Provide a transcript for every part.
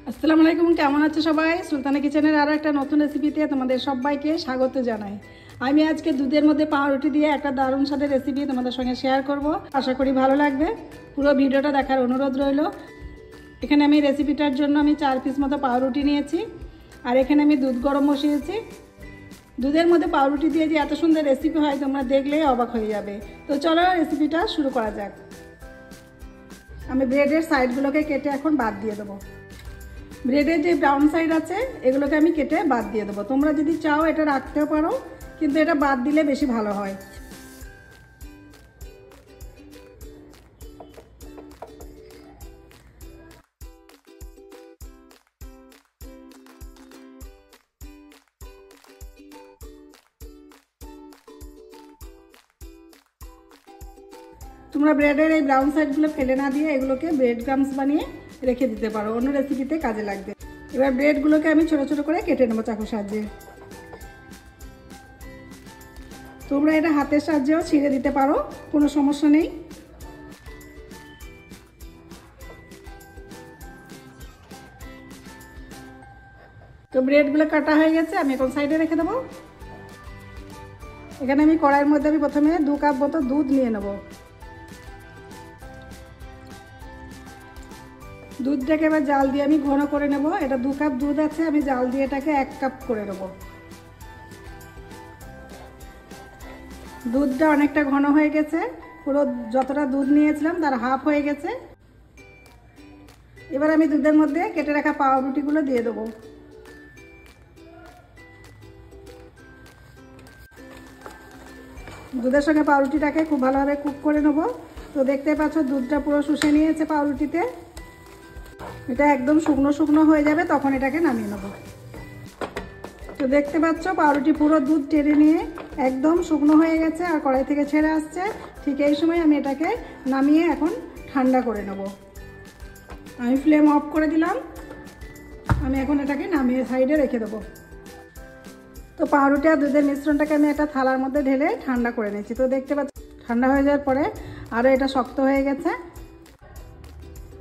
আসসালামু আলাইকুম, কেমন আছো সবাই? সুলতানা কিচেনের আরও একটা নতুন রেসিপিতে তোমাদের সবাইকে স্বাগত জানাই। আমি আজকে দুধের মধ্যে পাউরুটি দিয়ে একটা দারুণ স্বাদের রেসিপি তোমাদের সঙ্গে শেয়ার করব। আশা করি ভালো লাগবে। পুরো ভিডিওটা দেখার অনুরোধ রইল। এখানে আমি রেসিপিটার জন্য 4 পিস মতো পাউরুটি নিয়েছি, আর এখানে আমি দুধ গরম বসিয়েছি। দুধের মধ্যে পাউরুটি দিয়ে যে এত সুন্দর রেসিপি হয় তোমরা দেখলেই অবাক হয়ে যাবে। তো চলো রেসিপিটা শুরু করা যাক। আমি ব্রেডের সাইডগুলোকে কেটে এখন বাদ দিয়ে দেবো। ব্রেডের যে ব্রাউন সাইড আছে এগুলোকে আমি কেটে বাদ দিয়ে দেবো। তোমরা যদি চাও এটা রাখতেও পারো, কিন্তু এটা বাদ দিলে বেশি ভালো হয়। তোমরা ব্রেডের এই ব্রাউন সাইডগুলো ফেলে না দিয়ে এগুলোকে ব্রেড ক্রাম্বস বানিয়ে রেখে দিতে পারো, অন্য রেসিপিতে কাজে লাগবে। এবার ব্রেডগুলোকে আমি ছোট ছোট করে কেটে নেবো চাকুর সাহায্যে। তোমরা এটা হাতের সাহায্যেও ছিঁড়ে দিতে পারো, কোনো সমস্যা নেই। তো ব্রেডগুলো কাটা হয়ে গেছে, আমি এখন সাইডে রেখে দেবো। এখানে আমি কড়াইয়ের মধ্যে প্রথমে 2 কাপ মতো দুধ নিয়ে নেব। দুধটাকে এবার জাল দিয়ে আমি ঘন করে নেব। এটা 2 কাপ দুধ আছে, আমি জাল দিয়ে এটাকে 1 কাপ করে নেব। দুধটা অনেকটা ঘন হয়ে গেছে, পুরো যতটা দুধ নিয়েছিলাম তার হাফ হয়ে গেছে। এবার আমি দুধের মধ্যে কেটে রাখা পাউরুটিগুলো দিয়ে দেবো। দুধের সঙ্গে পাউরুটিটাকে খুব ভালোভাবে কুক করে নেব। তো দেখতে পাচ্ছ দুধটা পুরো শুষে নিয়েছে পাউরুটিতে। এটা একদম শুকনো শুকনো হয়ে যাবে, তখন এটাকে নামিয়ে নেব। তো দেখতে পাচ্ছ পাউরুটি পুরো দুধ টেনে নিয়ে একদম শুকনো হয়ে গেছে আর কড়াই থেকে ছেড়ে আসছে। ঠিক এই সময় আমি এটাকে নামিয়ে এখন ঠান্ডা করে নেব। আমি ফ্লেম অফ করে দিলাম। আমি এখন এটাকে নামিয়ে সাইডে রেখে দেবো। তো পাউরুটি আর দুধের মিশ্রণটাকে আমি একটা থালার মধ্যে ঢেলে ঠান্ডা করে নিয়েছি। তো দেখতে পাচ্ছি ঠান্ডা হয়ে যাওয়ার পরে আরও এটা শক্ত হয়ে গেছে।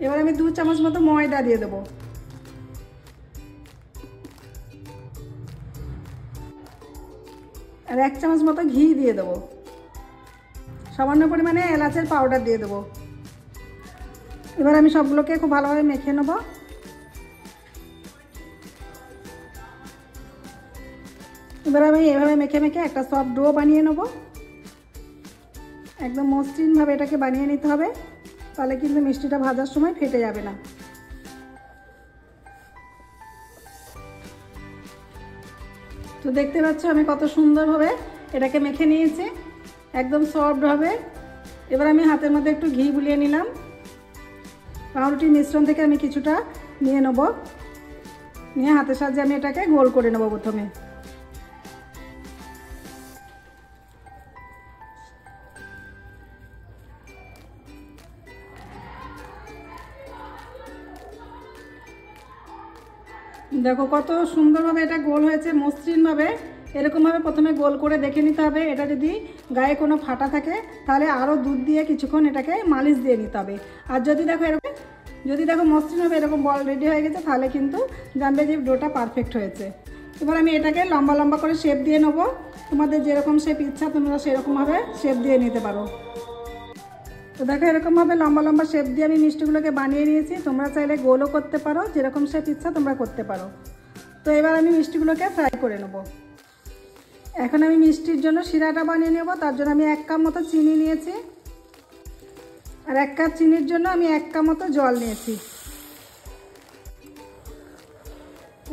এবার আমি 2 চামচ মতো ময়দা দিয়ে দেবো। আর 1 চামচ মতো ঘি দিয়ে দেবো। সামান্য পরিমাণে এলাচের পাউডার দিয়ে দেবো। এবার আমি সবগুলোকে খুব ভালোভাবে মেখে নেব। এবার আমি এভাবে মেখে মেখে একটা সফট ডো বানিয়ে নেব। একদম মসৃণভাবে এটাকে বানিয়ে নিতে হবে, তাহলে কিন্তু মিষ্টিটা ভাজার সময় ফেটে যাবে না। তো দেখতে পাচ্ছ আমি কত সুন্দরভাবে এটাকে মেখে নিয়েছি, একদম সফট হবে। এবার আমি হাতের মধ্যে একটু ঘি বুলিয়ে নিলাম। পাউরুটির মিশ্রণ থেকে আমি কিছুটা নিয়ে নেব, নিয়ে হাতের সাহায্যে আমি এটাকে গোল করে নেব। প্রথমে দেখো কত সুন্দরভাবে এটা গোল হয়েছে, মসৃণভাবে। এরকমভাবে প্রথমে গোল করে দেখে নিতে হবে। এটা যদি গায়ে কোনো ফাটা থাকে তাহলে আরও দুধ দিয়ে কিছুক্ষণ এটাকে মালিশ দিয়ে নিতে হবে। আর যদি দেখো মসৃণভাবে এরকম বল রেডি হয়ে গেছে, তাহলে কিন্তু জানবে যে ডোটা পারফেক্ট হয়েছে। এবার আমি এটাকে লম্বা লম্বা করে শেপ দিয়ে নেবো। তোমাদের যেরকম শেপ ইচ্ছা তোমরা সেরকমভাবে শেপ দিয়ে নিতে পারো। তো দেখো এরকমভাবে লম্বা লম্বা শেপ দিয়ে আমি মিষ্টিগুলোকে বানিয়ে নিয়েছি। তোমরা চাইলে গোলও করতে পারো, যেরকম শেপ ইচ্ছা তোমরা করতে পারো। তো এবার আমি মিষ্টিগুলোকে ফ্রাই করে নেব। এখন আমি মিষ্টির জন্য শিরাটা বানিয়ে নেব। তার জন্য আমি 1 কাপ মতো চিনি নিয়েছি, আর 1 কাপ চিনির জন্য আমি 1 কাপ মতো জল নিয়েছি।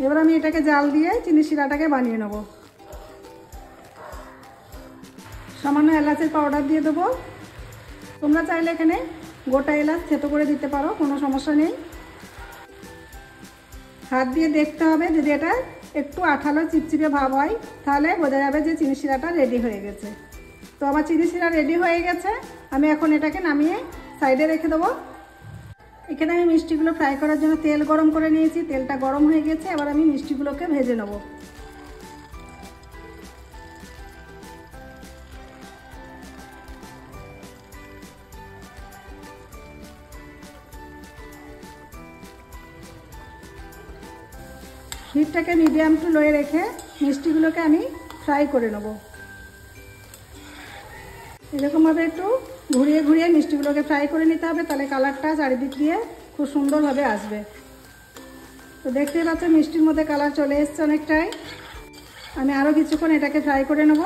এবার আমি এটাকে জাল দিয়ে চিনি শিরাটাকে বানিয়ে নেব। সামান্য এলাচের পাউডার দিয়ে দেবো। তোমরা চাইলে এখানে গোটা এলাচ থেতো করে দিতে পারো, কোনো সমস্যা নেই। হাত দিয়ে দেখতে হবে, যদি এটা একটু আঠালো চিপচিপে ভাব হয় তাহলে বোঝা যাবে যে চিনি শিরাটা রেডি হয়ে গেছে। তো আমার চিনি শিরা রেডি হয়ে গেছে। আমি এখন এটাকে নামিয়ে সাইডে রেখে দেবো। এখানে আমি মিষ্টিগুলো ফ্রাই করার জন্য তেল গরম করে নিয়েছি। তেলটা গরম হয়ে গেছে, এবার আমি মিষ্টিগুলোকে ভেজে নেব। হিটটাকে মিডিয়াম টু লোয়ে রেখে মিষ্টিগুলোকে আমি ফ্রাই করে নেব। এরকমভাবে একটু ঘুরিয়ে ঘুরিয়ে মিষ্টিগুলোকে ফ্রাই করে নিতে হবে, তাহলে কালারটা চারিদিক দিয়ে খুব সুন্দরভাবে আসবে। তো দেখতেই পাচ্ছ মিষ্টির মধ্যে কালার চলে এসছে অনেকটাই। আমি আরও কিছুক্ষণ এটাকে ফ্রাই করে নেব।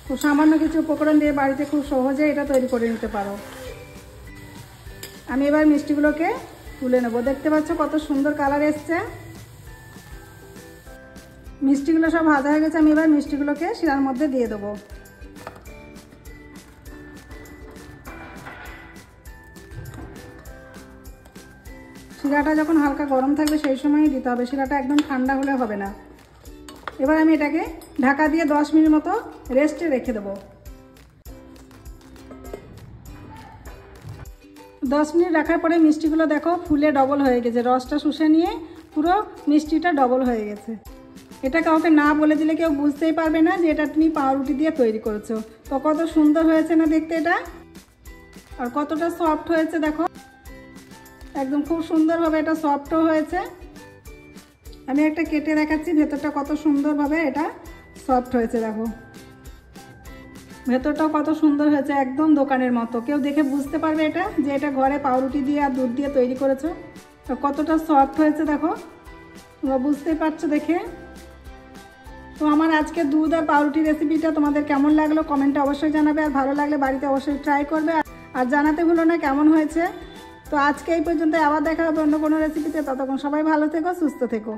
খুব সামান্য কিছু উপকরণ দিয়ে বাড়িতে খুব সহজে এটা তৈরি করে নিতে পারো। আমি এবার মিষ্টিগুলোকে তুলে নেব। দেখতে পাচ্ছ কত সুন্দর কালার এসছে। মিষ্টিগুলো সব ভাজা হয়ে গেছে। আমি এবার মিষ্টিগুলোকে শিরার মধ্যে দিয়ে দেবো। শিরাটা যখন হালকা গরম থাকবে সেই সময়ই দিতে হবে, শিরাটা একদম ঠান্ডা হলে হবে না। এবার আমি এটাকে ঢাকা দিয়ে 10 মিনিট মতো রেস্টে রেখে দেবো। 10 মিনিট রাখার পরে মিষ্টিগুলো দেখো ফুলে ডবল হয়ে গেছে, রসটা শুষে নিয়ে পুরো মিষ্টিটা ডবল হয়ে গেছে। এটা কাউকে না বলে দিলে কেউ বুঝতেই পারবে না যে এটা তুমি পাউরুটি দিয়ে তৈরি করেছো। তো কত সুন্দর হয়েছে না দেখতে এটা, আর কতটা সফট হয়েছে দেখো, একদম খুব সুন্দরভাবে এটা সফটও হয়েছে। আমি একটা কেটে দেখাচ্ছি ভেতরটা কত সুন্দরভাবে এটা সফট হয়েছে। দেখো ভেতরটাও কত সুন্দর হয়েছে, একদম দোকানের মতো। কেউ দেখে বুঝতে পারবে এটা যে এটা ঘরে পাউরুটি দিয়ে আর দুধ দিয়ে তৈরি করেছো। তো কতটা সফট হয়েছে দেখো, তোমরা বুঝতেই পারছো দেখে। তো আমার আজকে দুধ আর পাউরুটি রেসিপিটা তোমাদের কেমন লাগলো কমেন্টে অবশ্যই জানাবে, আর ভালো লাগলে বাড়িতে অবশ্যই ট্রাই করবে, আর জানাতে ভুলো না কেমন হয়েছে। তো আজকে এই পর্যন্ত, আবার দেখা হবে অন্য কোনো রেসিপিতে। ততক্ষণ সবাই ভালো থেকো, সুস্থ থেকো।